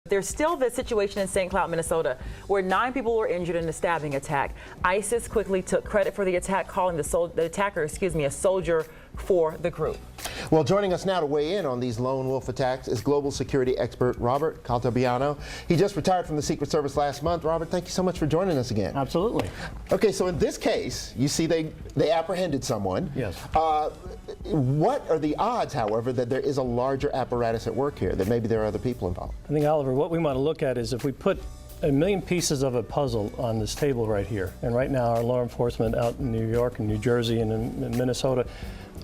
There's still this situation in St. Cloud, Minnesota, where 9 people were injured in a stabbing attack. ISIS quickly took credit for the attack, calling the attacker, a soldier for the group. Well, joining us now to weigh in on these lone wolf attacks is global security expert Robert Caltabiano. He just retired from the Secret Service last month. Robert, thank you so much for joining us again. Absolutely. Okay, so in this case, you see they apprehended someone. Yes. What are the odds, however, that there is a larger apparatus at work here, that maybe there are other people involved? I think, Oliver, what we want to look at is if we put a million pieces of a puzzle on this table right here, and right now our law enforcement out in New York and New Jersey and in Minnesota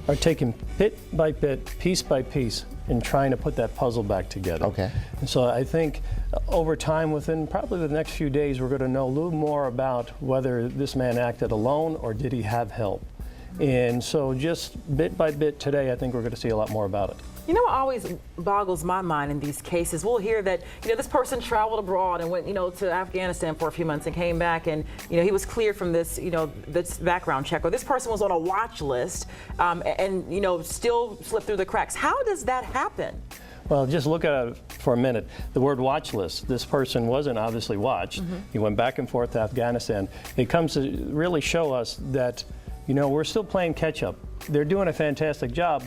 are taking bit by bit, piece by piece, and trying to put that puzzle back together. Okay. And so I think over time, within probably the next few days, we're going to know a little more about whether this man acted alone or did he have help. And so just bit by bit today, I think we're going to see a lot more about it. You know what always boggles my mind in these cases? We'll hear that, this person traveled abroad and went, to Afghanistan for a few months and came back and, he was cleared from this, this background check, or this person was on a watch list and, still slipped through the cracks. How does that happen? Well, just look at it for a minute. The word watch list, this person wasn't obviously watched. He went back and forth to Afghanistan. It comes to really show us that, we're still playing catch up. They're doing a fantastic job,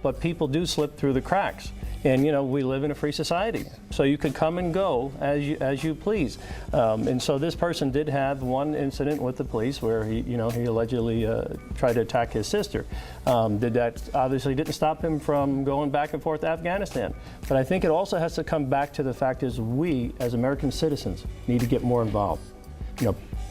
but people do slip through the cracks. And we live in a free society, so you could come and go as you please. And so this person did have one incident with the police where he allegedly tried to attack his sister. That obviously didn't stop him from going back and forth to Afghanistan. But I think it also has to come back to the fact is we, as American citizens, need to get more involved.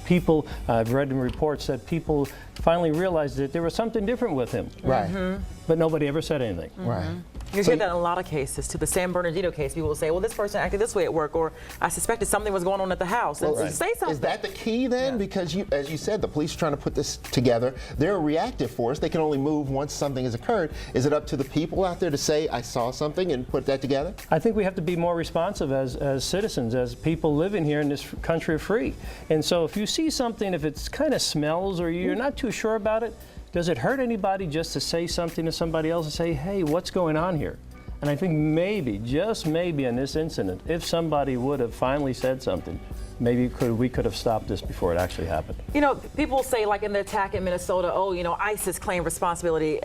People, I've read in reports that people finally realized that there was something different with him. Right. But nobody ever said anything. Right. You hear that in a lot of cases. To the San Bernardino case, people will say, well, this person acted this way at work, or I suspected something was going on at the house. Well, say something. Is that the key then? Yeah. Because, as you said, the police are trying to put this together. They're a reactive force. They can only move once something has occurred. Is it up to the people out there to say, I saw something and put that together? I think we have to be more responsive as citizens, as people living here in this country free. And so if you see something, if it kind of smells or you're not too sure about it, does it hurt anybody just to say something to somebody else and say, hey, what's going on here? And I think maybe, just maybe in this incident, if somebody would have finally said something, maybe we could have stopped this before it actually happened. People say, like in the attack in Minnesota, ISIS claimed responsibility.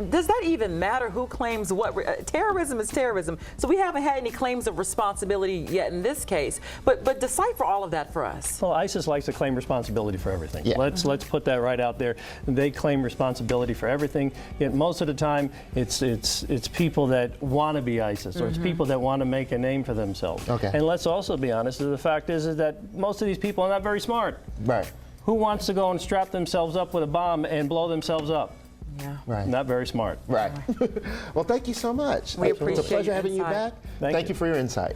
Does that even matter who claims what? Terrorism is terrorism. So we haven't had any claims of responsibility yet in this case. But decipher all of that for us. Well, ISIS likes to claim responsibility for everything. Yeah. Let's put that right out there. They claim responsibility for everything. Yet most of the time, it's people that want to be ISIS, or it's people that want to make a name for themselves. Okay. And let's also be honest. The fact is that most of these people are not very smart. Right. Who wants to go and strap themselves up with a bomb and blow themselves up? Yeah. Right. Not very smart. Right. Well, thank you so much. We appreciate It's a pleasure your having you insight. back. Thank you for your insight.